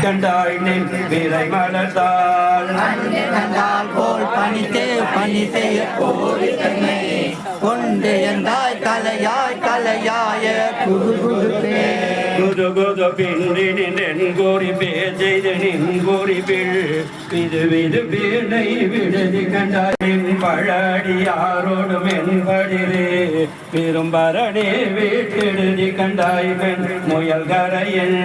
கண்டாய் நின் விரை மலர்ந்தாள் கண்டால் போல் பணித்தே பணி செய்ய கொண்டு எந்தாய் கலையாய் கலையாய குருகுருப்பே குது குது பின்றி நின்றென் கோரி பேச்செய்து நின் கோரி விது விது வீணை விடுதி கண்டாயின் பழடியாரோடு மென்படிரே பெரும்பரணே வீட்டெழுதி கண்டாய் பெண் முயல் கரையில்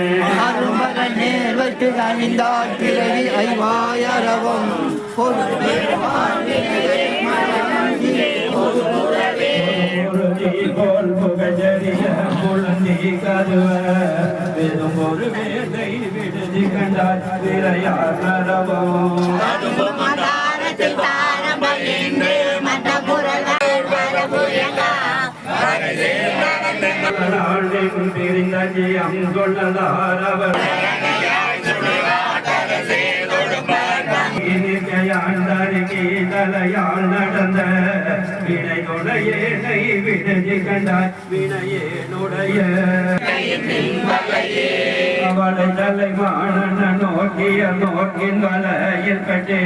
நேர் வைத்து அணிந்தாய் பிறவி ஐவாயரவும் போல் புகழறிய குழந்தை கதுவ வெறும் ஒரு வேலை விடுதி கண்டாய் விரையார் நரவம் கொள்ளலாரவர் தலையால் நடந்த வினையுடைய விடுதி கண்டாய் வினையேனுடைய அவளை தலைமான நோக்கிய நோக்கின் வலையில் கட்டே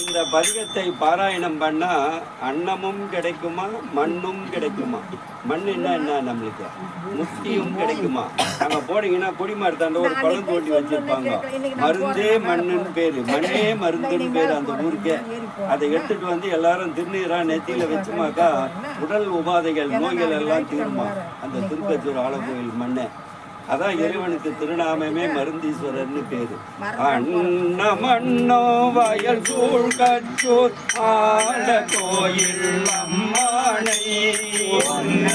இந்த பதிகத்தை பாராயணம் பண்ணா அன்னமும் கிடைக்குமா மண்ணும் கிடைக்குமா? மண்ணுன்னா என்ன நம்மளுக்கு முக்தியும் கிடைக்குமா? அங்க போனீங்கன்னா குடிமரத்தாண்ட ஒரு குளம் தோண்டி வச்சிருப்பாங்க, மருந்தே மண்ணுன்னு பேரு, மண்ணே மருந்துன்னு பேரு அந்த ஊருக்கே. அதை எடுத்துட்டு வந்து எல்லாரும் திருநீரா நெத்தியில வச்சுமாக்கா உடல் உபாதைகள் நோய்கள் எல்லாம் தீருமா அந்த திருக்கச்சூர் ஆலக்கோயில் மண்ணை. அதான் இறைவனுக்கு திருநாமமே மருந்தீஸ்வரர்னு பேரு. அண்ணமண்ணோ வயல் சூழ் கச்சூர் ஆல கோயில் அம்மானை மண்ணு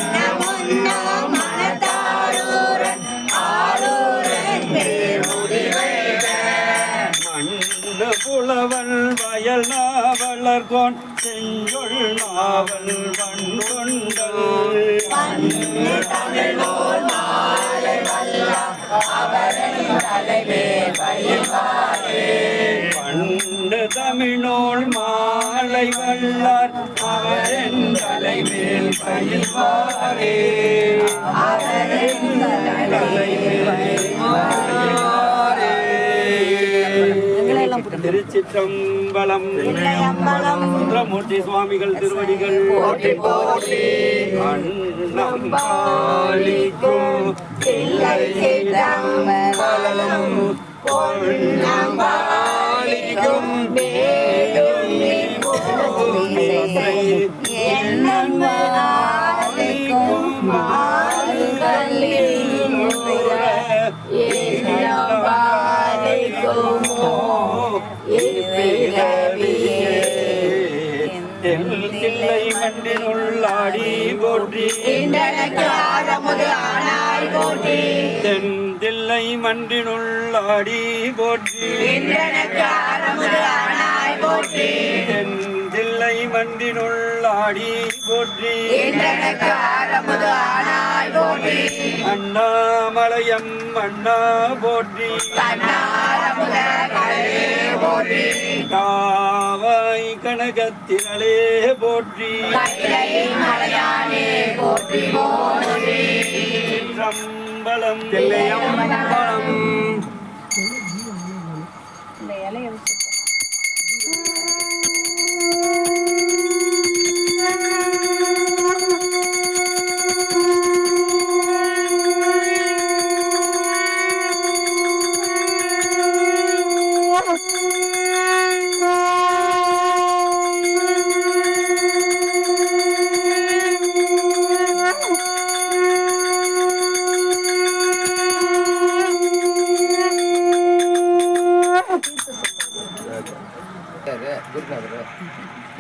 புலவன் வயல் நாவலர்கோன் செஞ்சொல் நாவல் வண்கொண்டல் பண்டு தமிழோள் மாலை வல்லார் அவரின் தலைமேல் பயில்வாரே திருச்சிற்றம்பலம். சுந்தரமூர்த்தி சுவாமிகள் திருவடிகள் அண்ணம் பாலிக்கும் தில்லை மண்டினுள்ளாடி போற்றி தென் தில்லை மண்டினுள்ளாடி போற்றி தென் தில்லை மண்டினுள்ளாடி போற்றி அண்ணாமலையம் அண்ணா போற்றி காவாய் கனகத்திரளே போற்றி சிற்றம்பலம் தில்லையம்பலம்.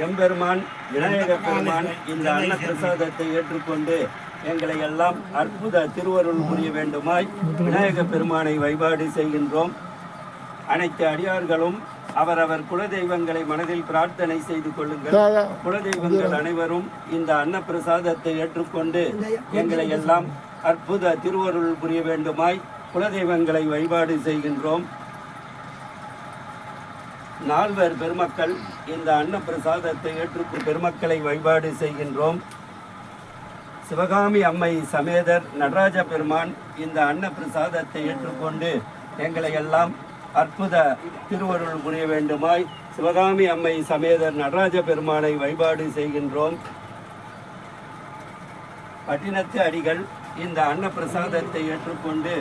எம்பெருமான் விநாயக பெருமான் இந்த அன்ன பிரசாதத்தை ஏற்றுக்கொண்டு எங்களை எல்லாம் அற்புத திருவருள் புரிய வேண்டுமாய் விநாயக பெருமானை வழிபாடு செய்கின்றோம். அனைத்து அடியார்களும் அவரவர் குலதெய்வங்களை மனதில் பிரார்த்தனை செய்து கொள்ளுங்கள். குலதெய்வங்கள் அனைவரும் இந்த அன்ன பிரசாதத்தை ஏற்றுக்கொண்டு எங்களை எல்லாம் அற்புத திருவருள் புரிய வேண்டுமாய் குலதெய்வங்களை வழிபாடு செய்கின்றோம். நால்வர் பெருமக்கள் இந்த அன்ன பிரசாதத்தை ஏற்றுக்கொண்டு பெருமக்களை வழிபாடு செய்கின்றோம். சிவகாமி அம்மை சமேதர் நடராஜ பெருமான் இந்த அன்ன பிரசாதத்தை ஏற்றுக்கொண்டு எங்களை எல்லாம் அற்புத திருவருள் புரிய வேண்டுமாய் சிவகாமி அம்மை சமேதர் நடராஜ பெருமானை வழிபாடு செய்கின்றோம். பட்டினத்து அடிகள் இந்த அன்ன பிரசாதத்தை ஏற்றுக்கொண்டு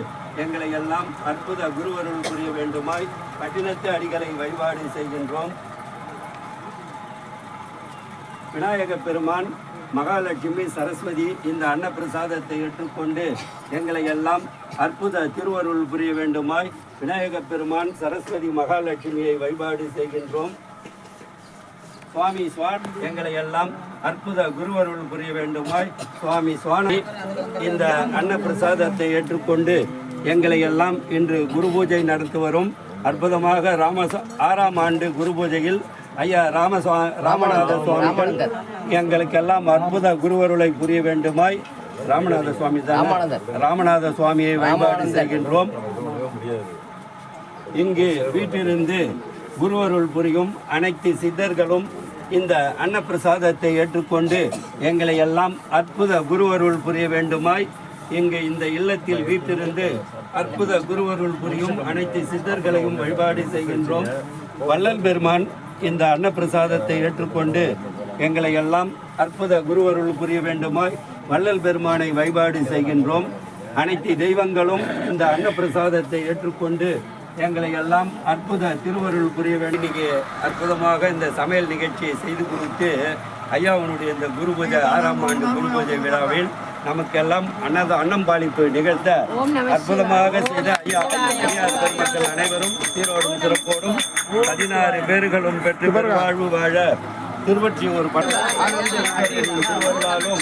எங்களை எல்லாம் அற்புத குருவருள் புரிய வேண்டுமாய் பட்டினத்து அடிகளை வழிபாடு செய்கின்றோம். விநாயக பெருமான் மகாலட்சுமி சரஸ்வதி இந்த அன்ன பிரசாதத்தை ஏற்றுக்கொண்டு எங்களை எல்லாம் அற்புத திருவருள் புரிய வேண்டுமாய் விநாயக பெருமான் சரஸ்வதி மகாலட்சுமியை வழிபாடு செய்கின்றோம். சுவாமி சுவான் எங்களை எல்லாம் அற்புத குருவருள் புரிய வேண்டுமாய் சுவாமி சுவாமி இந்த அன்ன பிரசாதத்தை ஏற்றுக்கொண்டு எங்களை எல்லாம் இன்று குரு பூஜை நடத்தி வரும். அற்புதமாக 6ஆம் ஆண்டு குரு பூஜையில் ஐயா ராமநாத சுவாமிகள் எங்களுக்கெல்லாம் அற்புத குருவருளை புரிய வேண்டுமாய் ராமநாத சுவாமியை வழிபாடு செய்கின்றோம். இங்கு வீட்டிலிருந்து குருவருள் புரியும் அனைத்து சித்தர்களும் இந்த அன்னப்பிரசாதத்தை ஏற்றுக்கொண்டு எங்களை எல்லாம் அற்புத குருவருள் புரிய வேண்டுமாய் இங்கு இந்த இல்லத்தில் வீட்டிலிருந்து அற்புத குருவருள் புரியும் அனைத்து சித்தர்களையும் வழிபாடு செய்கின்றோம். வள்ளல் பெருமான் இந்த அன்னப்பிரசாதத்தை ஏற்றுக்கொண்டு எங்களை எல்லாம் அற்புத குருவருள் புரிய வேண்டுமாய் வள்ளல் பெருமானை வழிபாடு செய்கின்றோம். அனைத்து தெய்வங்களும் இந்த அன்னப்பிரசாதத்தை ஏற்றுக்கொண்டு எங்களை எல்லாம் அற்புத திருவருள் புரிய வேண்டிய அற்புதமாக இந்த சமையல் நிகழ்ச்சியை செய்து கொடுத்து ஐயாவனுடைய இந்த குரு பூஜை 6ஆம் ஆண்டு குரு பூஜை விழாவில் நமக்கெல்லாம் அன்னம் பாலிப்பு நிகழ்த்த அற்புதமாக செய்த ஐயா பெரியார் பெருமக்கள் அனைவரும் சீரோடும் சிறப்போடும் 16 பேர்களும் பெற்று பெருவாழ்வு வாழ திருவொற்றியூர் திருவள்ளாலும்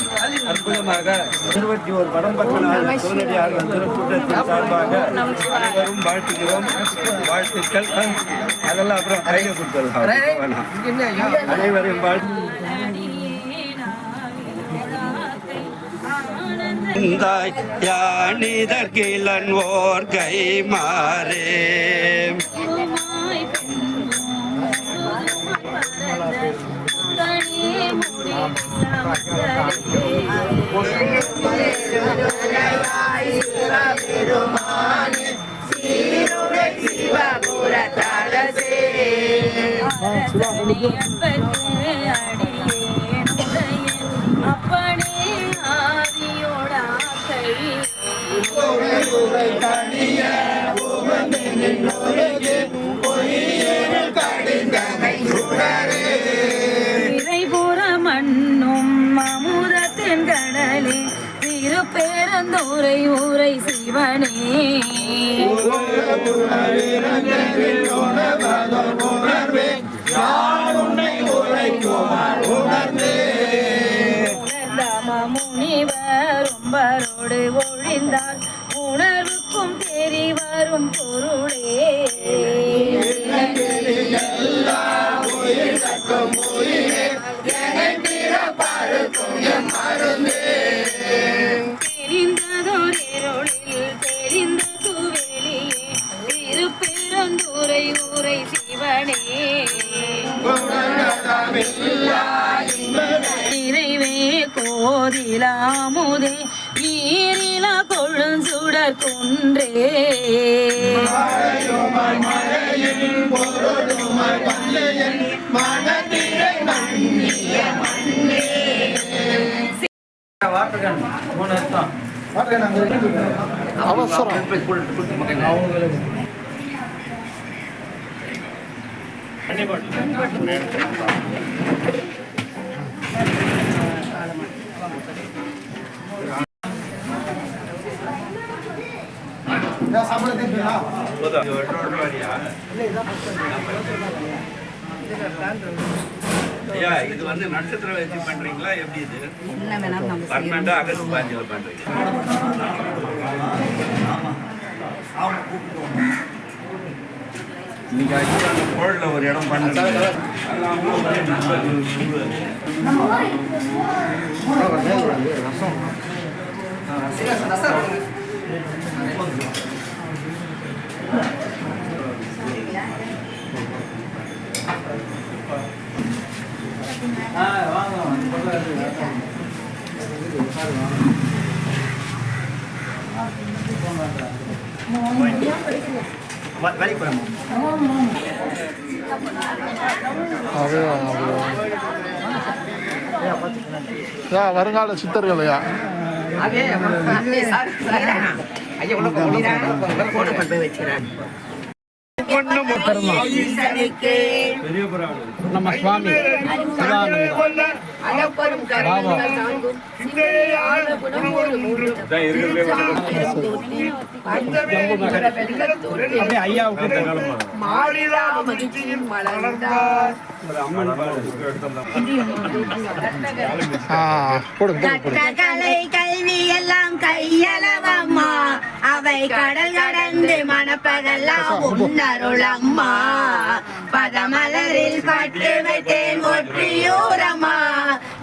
அற்புதமாக திருவொற்றியூர் வடம்பக்கனார் சிவனடியார்கள் திருக்கூட்டத்தின் சார்பாக அனைவரும் வாழ்த்துகிறோம். வாழ்த்துக்கள். அதெல்லாம் அப்புறம் கையில் கொடுத்துருக்கோம். அனைவரையும் வாழ்த்து யானிதற்கிலன் ஓர் கை மாறே அப்பனே ஆவியோடா இறைபுற மண்ணும் அமுதத்தின் கடலே திருப்பேரந்தூரை ஊரை சிவனே முனிவர் உம்பரோடு ஒழிந்தால் உணர்வுக்கும் தெரி வரும் பொருளே தெரிந்ததொருளில் தெரிந்த துவெளியே திருப்பெருந்துறை ஊரை சிவனே நிறைவே கோதிலாமுதே ஈரில கொழுந்துடர் குன்றே ஐயா இது வந்து நட்சத்திரம் வச்சு பண்றீங்களா எப்படி இது என்ன வேணாலும் நம்ம பர்மனண்டா அகஸ்ட் பாஞ்சில் பண்றீங்க இன்னைக்கு ஆக்சுவலாக அந்த கோழில் ஒரு இடம் பண்ணுறாங்க வருங்கால சித்தர்களையா நம்ம சுவாமி ஐயாவுக்கு கலை கல்வி எல்லாம் கையளவம்மா அவை கடல் கடந்து மணப்பதெல்லாம் உன்னருளம்மா பதமலரில் பட்டு வைத்தேன் ஒற்றியூரம்மா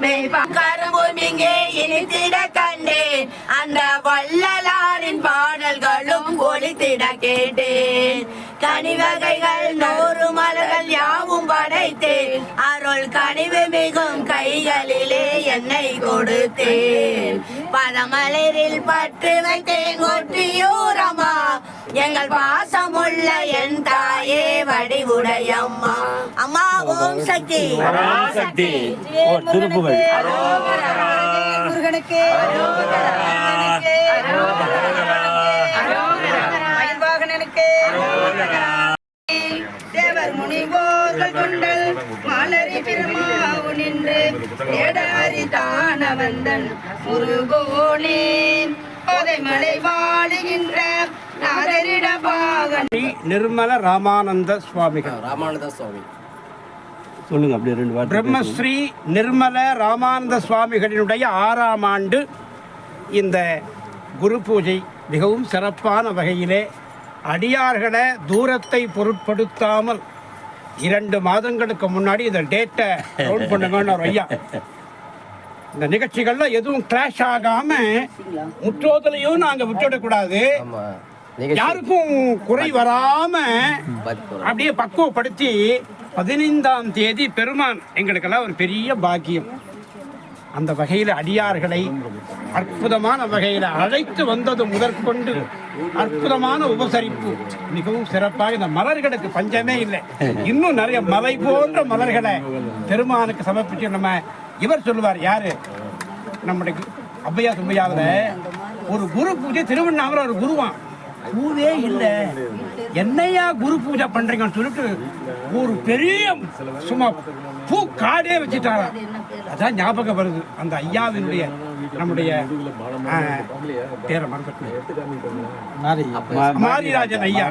மெய்பக்கரும் இங்கே இனித்திட கண்டேன் அந்த வள்ளலாரின் பாடல்களும் ஒலித்திட கேட்டேன் கனிவகைகள் 100 மலர்கள் யாவும் படைத்தேன் அருள் கனிவு மிகும் கைகளிலே என்னை கொடுத்தேன் பதமலரில் பட்டு வைத்தேன் ஒற்றியூரம்மா எங்கள் பாசமுள்ள என் தாயே வடிவுடையம்மா அம்மா ஓம் சக்தி சக்தி திருப்புகள் முருகனுக்கு தேவர் முனிவோர்கள் கொண்டல் மலரி பெருமாவு நின்று ஏடாரி தான வந்தன் முருகோனின் மலை வாழுகின்ற நிர்மல ராமானந்த சுவாமிகள் சொல்லுங்க அப்படியே 2 வார்த்தை பிரம்மஸ்ரீ நிர்மல ராமானந்த சுவாமிகளினுடைய 6ஆம் ஆண்டு இந்த குரு பூஜை மிகவும் சிறப்பான வகையிலே அடியார்களை தூரத்தை பொருட்படுத்தாமல் 2 மாதங்களுக்கு முன்னாடி இந்த டேட்டை கவுண்ட் பண்ணுங்கன்னு ஒரு ஐயா இந்த நிகழ்ச்சிகள்ல எதுவும் கிளாஷ் ஆகாம முற்றோதலையும் நாங்க விட்டுவிடக்கூடாது யாருக்கும் குறை வராம அப்படியே பக்குவப்படுத்தி 15ஆம் தேதி பெருமான் எங்களுக்கெல்லாம் ஒரு பெரிய பாக்கியம் அந்த வகையில் அடியார்களை அற்புதமான வகையில் அழைத்து வந்தது முதற்கொண்டு அற்புதமான உபசரிப்பு மிகவும் சிறப்பாக இந்த மலர்களுக்கு பஞ்சமே இல்லை இன்னும் நிறைய மலை போன்ற மலர்களை பெருமானுக்கு சமர்ப்பிச்சு நம்ம இவர் சொல்லுவார் யாரு நம்முடைய அப்பையா சுப்பையாவில் ஒரு குரு பூஜை திருவண்ணாமலை ஒரு குருவான் பூவே இல்லை என்னையா குரு பூஜை பண்றீங்கன்னு சொல்லிட்டு ஒரு பெரிய சும்மா பூ காடே வச்சுட்டாரா அதான் ஞாபகம் வருது அந்த ஐயாவினுடைய நம்முடைய பேரை மாரிராஜன் ஐயா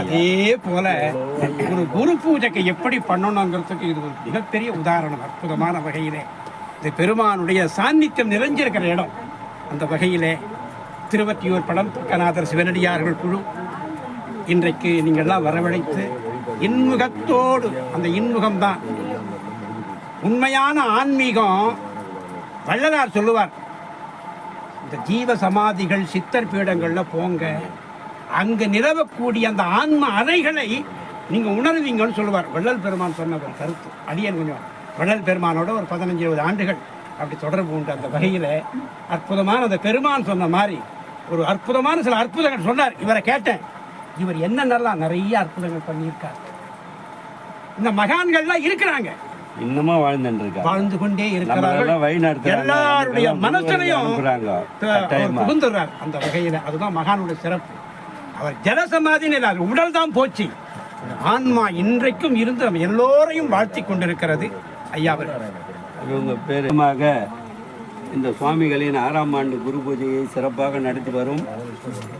அதே போல ஒரு குரு பூஜைக்கு எப்படி பண்ணணுங்கிறதுக்கு இது ஒரு மிகப்பெரிய உதாரணம் அற்புதமான வகையிலே இந்த பெருமானுடைய சாநித்தியம் நிறைஞ்சிருக்கிற இடம் அந்த வகையிலே திருவற்றியூர் படம் கநாதர் சிவனடியார்கள் குழு இன்றைக்கு நீங்கள்லாம் வரவழைத்து இன்முகத்தோடு அந்த இன்முகம்தான் உண்மையான ஆன்மீகம். வள்ளலார் சொல்லுவார் இந்த ஜீவ சமாதிகள் சித்தர் பீடங்களில் போங்க, அங்கே நிலவக்கூடிய அந்த ஆன்ம அறைகளை நீங்கள் உணர்வீங்கன்னு சொல்லுவார். வள்ளல் பெருமான் சொன்ன ஒரு கருத்து அடியன் கொஞ்சம் வள்ளல் பெருமானோட ஒரு 15-20 ஆண்டுகள் அப்படி தொடர்பு உண்டு. அந்த வகையில் அற்புதமான அந்த பெருமான் சொன்ன மாதிரி ஒரு அற்புதமான சில அற்புதங்கள் சொன்னார். இவரை கேட்டேன், இவர் என்னென்னலாம் நிறைய அற்புதங்கள் பண்ணியிருக்கார். இந்த மகான்கள்லாம் இருக்கிறாங்க, இன்னமும் வாழ்ந்து கொண்டே இருக்கிறார்கள். எல்லாருடைய மனசிலையும் புகுந்துடுறார். அந்த வகையில் அதுதான் மகானுடைய சிறப்பு. அவர் ஜலசமாதின்னு இல்லாத உடல் தான் போச்சு, ஆன்மா இன்றைக்கும் இருந்து நம்ம எல்லோரையும் வாழ்த்தி கொண்டிருக்கிறது. ஐயாவர் இவங்க பேருமாக இந்த சுவாமிகளின் 6ஆம் ஆண்டு குரு பூஜையை சிறப்பாக நடத்தி வரும்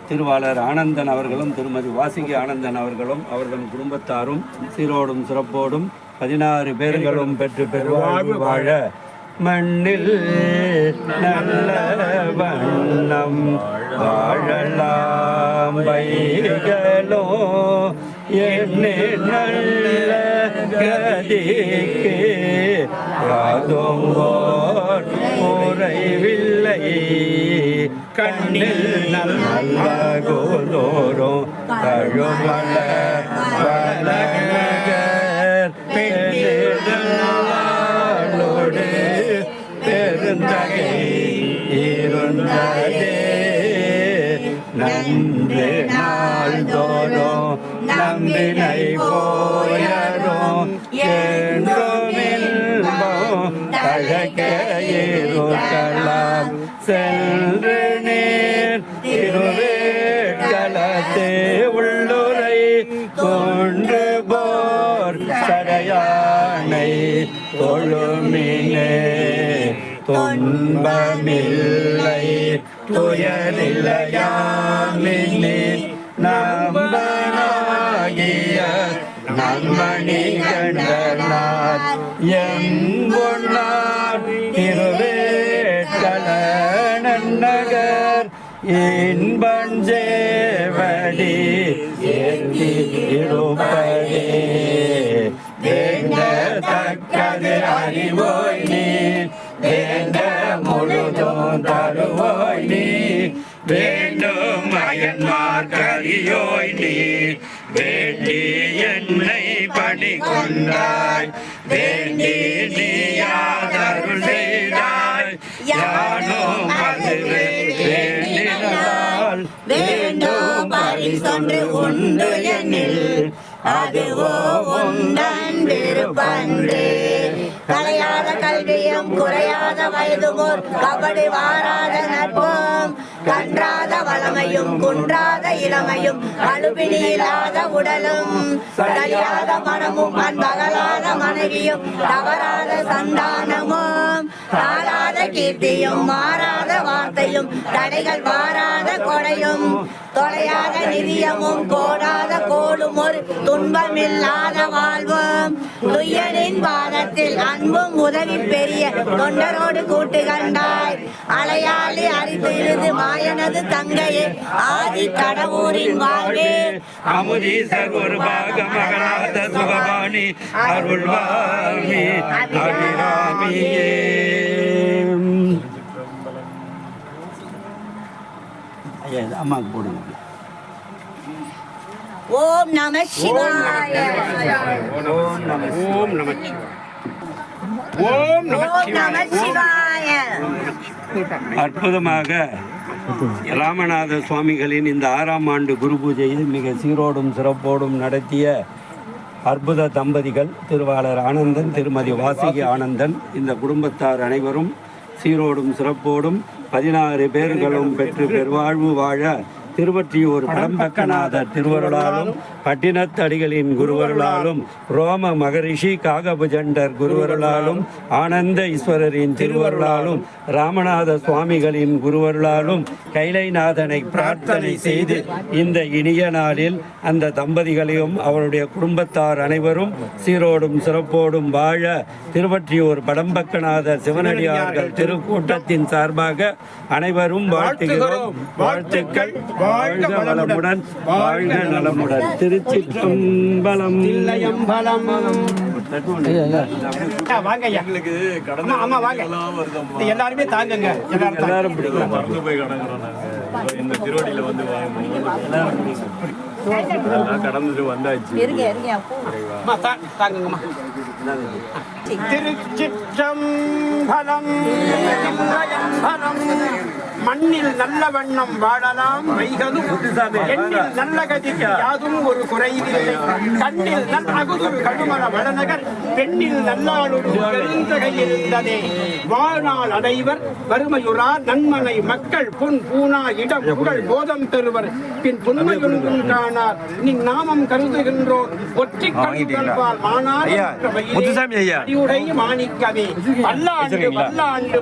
திருவாளர் ஆனந்தன் அவர்களும் திருமதி வாசுகி ஆனந்தன் அவர்களும் அவர்களின் குடும்பத்தாரும் சீரோடும் சிறப்போடும் 16 பேர்களும் பெற்று பெருவாழ்வு வாழ மண்ணில் நல்ல வண்ணம் வாழலாம் வைகளோ என்னே நல்ல கதிக்கு யாதும் ஓர் குறைவில்லை கண்ணில் நல்ல கோதோறும் தழுமல வளநகர் பெண்ணோடு பெருந்தகை இருந்ததே நன்று நாள்தோறும் நம்பினை போயரும் என்றும் இன்பம் தழக்க இருக்கலாம் சென்று நீர் திருவேட்களத்தே உள்ளுரை கொண்டு போர் சடையானை தொழுமினே துன்பமில்லை துயரில்லையாமினே நம்பனாகிய நன்மணி கண்டனார் எம்பொன்னார் திருவேட்கள நன்னகர் இன்பஞ்சேவடி ஏற்றி இருப்பதே வேண்டத்தக்கது அறிவோய் நீ வேண்ட முழுதும் தருவோய் நீ வேண்டும் அயன்மார் கரியோய் நீ வேண்டி என்னை பணி கொண்டாய் வேண்டி நீ யாதருள் செய்தாய் யானும் அதுவே வேண்டினால் வேண்டும் பரிசொன்று உண்டு எனில் அதுவோ உந்தன் விருப்பன்று கலையாத கல்வியும் குறையாத வயதுமோர் கபடி வாராத நட்பும் கன்றாத வளமையும் குன்றாத இளமையும் அழுபினி இல்லாத உடலும் சரியாத மனமும் அன்பகலாத மனைவியும் தவறாத சந்தானமும் தாழாத கீர்த்தியும் மாறாத வார்த்தையும் தடைகள் மாறாத கொடையும் தொலையாத நிதியமும் கோடாத கோடும் ஒரு துன்பமில்லாத வாழ்வும் துய்யனின் பாதத்தில் அன்பும் உதவி பெரிய தொண்டரோடு கூட்டு கண்டாய் அலையாளி அரித்திருது மாயனது தங்கையே ஆதி கடவுரின் வாழ்வே அமுதீசர் ஒரு பாக மகளாத சுகபாணி அருள்வாமி அபிராமியே அம்மாக்கு போடுங்க ஓம் நம சிவாய ஓம் நம ஓம் நம சிவாய அற்புதமாக ராமநாத சுவாமிகளின் இந்த 6ஆம் ஆண்டு குரு பூஜையை மிக சீரோடும் சிறப்போடும் நடத்திய அற்புத தம்பதிகள் திருவாளர் ஆனந்தன் திருமதி வாசுகி ஆனந்தன் இந்த குடும்பத்தார் அனைவரும் சீரோடும் சிறப்போடும் 16 பேர்களும் பெற்று பெருவாழ்வு வாழ திருவற்றியூர் பரம்பக்கநாதர் திருவருளாலும் பட்டினத்தடிகளின் குருவருளாலும் ரோம மகரிஷி காகபுஜண்டர் குருவருளாலும் ஆனந்த ஈஸ்வரரின் திருவருளாலும் ராமநாத சுவாமிகளின் குருவருளாலும் கைலைநாதனை பிரார்த்தனை செய்து இந்த இனிய நாளில் அந்த தம்பதிகளையும் அவருடைய குடும்பத்தார் அனைவரும் சீரோடும் சிறப்போடும் வாழ திருவற்றியூர் படம்பக்கநாதர் சிவனடியார்கள் திருக்கூட்டத்தின் சார்பாக அனைவரும் வாழ்த்துகிறோம். வாழ்த்துக்கள். வாழ்க வளமுடன், வாழ்க நலமுடன். திருச்சிற்றம்பலம். வாங்க ஐயா. ஆமா வாங்க. எல்லாருமே தாங்குங்க. எல்லாரும் பிடிக்கும். மறந்து போய் கடங்குறோம். இந்த திருவடியில வந்து கடந்துட்டு வந்தாச்சு. தாங்குங்கம்மா. திருச்சிற்றம்பலம். மண்ணில் நல்ல வண்ணம் வாழலாம் வைகதும் எண்ணில் நல்ல கதிக்கு யாதும் ஒரு குறைவில்லை கண்ணில் நல் அகுதும் கடுமல வளநகர் பெண்ணில் நல்லாளுடு பெருந்தகையிருந்ததே வாழ்நாள் அடைவர் வறுமையுறார் நன்மனை மக்கள் பொன் பூனா இடம் புகழ் போதம் பெறுவர் பின் புன்மையொன்றும் காணார் நின் நாமம் கருதுகின்றோர் ஒற்றி கல்வால் மானார் மாணிக்கவே பல்லாண்டு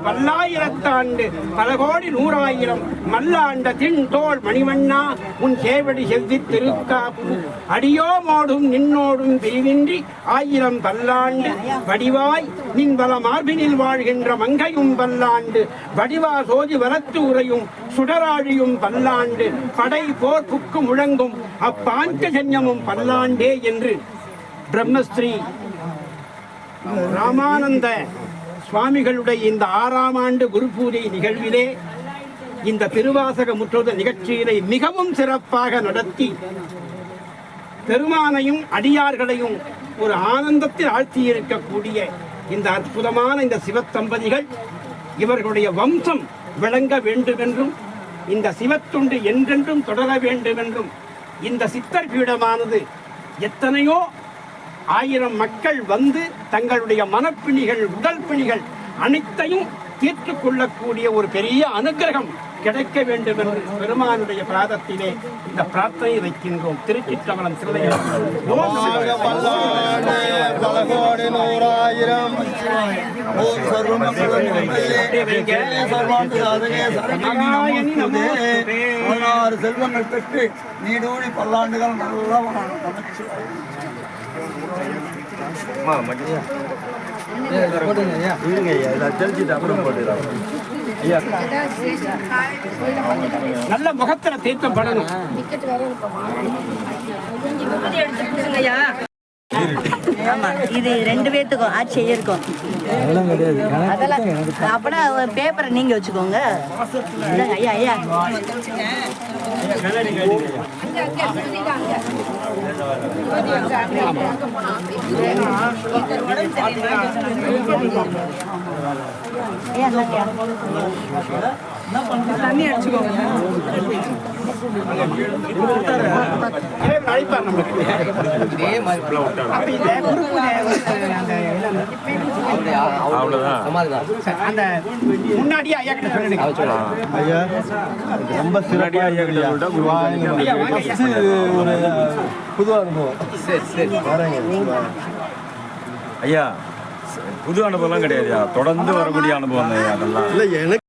பல்லாயிரத்தாண்டு பல கோடி 100,000 ஆயிரம் மல்லாண்ட தின் தோள் மணிவண்ணா உன் சேவடி செவ்வி திருக்காப்பு அடியோமோடும் நின்னோடும் பிரிவின்றி ஆயிரம் பல்லாண்டு வடிவாய் நின் வல மார்பினில் வாழ்கின்ற மங்கையும் பல்லாண்டு வடிவா சோதி வலத்து உரையும் சுடராழியும் பல்லாண்டு படை போர் புக்கு முழங்கும் அப்பாஞ்சஜன்யமும் பல்லாண்டே என்று பிரம்மஸ்ரீ ராமானந்த சுவாமிகளுடைய இந்த 6ஆம் ஆண்டு குரு பூஜை நிகழ்விலே இந்த திருவாசக முற்றுதல் நிகழ்ச்சியினை மிகவும் சிறப்பாக நடத்தி பெருமானையும் அடியார்களையும் ஒரு ஆனந்தத்தில் ஆழ்த்தியிருக்கக்கூடிய இந்த அற்புதமான இந்த சிவத்தம்பதிகள் இவர்களுடைய வம்சம் விளங்க வேண்டுமென்றும் இந்த சிவத்துண்டு என்றென்றும் தொடர வேண்டுமென்றும் இந்த சித்தர் பீடமானது எத்தனையோ 1000 மக்கள் வந்து தங்களுடைய மனப்பிணிகள் உடல் பிணிகள் அனைத்தையும் தீர்த்துக் கொள்ளக்கூடிய ஒரு பெரிய அனுகிரகம் கிடைக்க வேண்டும் என்று பெருமானுடைய பிராதத்திலே இந்த பிரார்த்தனை வைக்கின்றோம். திருச்சிற்றம்பலம் செல்வங்கள் பெற்று நீடூழி பல்லாண்டுகள் நல்லா நல்ல முகத்துல தீர்த்தம் படணும். ஆமா இது 2 பேத்துக்கும் ஆட்சி இருக்கும். அதெல்லாம் அப்பனா பேப்பரை நீங்க வச்சுக்கோங்க. ஐயா ஐயா தண்ணி அடிச்சுக்கோங்க. முன்னாடியே ஐயா கிட்ட சொல்லுங்க. ஐயா ரொம்ப சிறப்பாக ஒரு புது அனுபவம். ஐயா புது அனுபவம்லாம் கிடையாது, தொடர்ந்து வரக்கூடிய அனுபவம் அதெல்லாம். இல்லை எனக்கு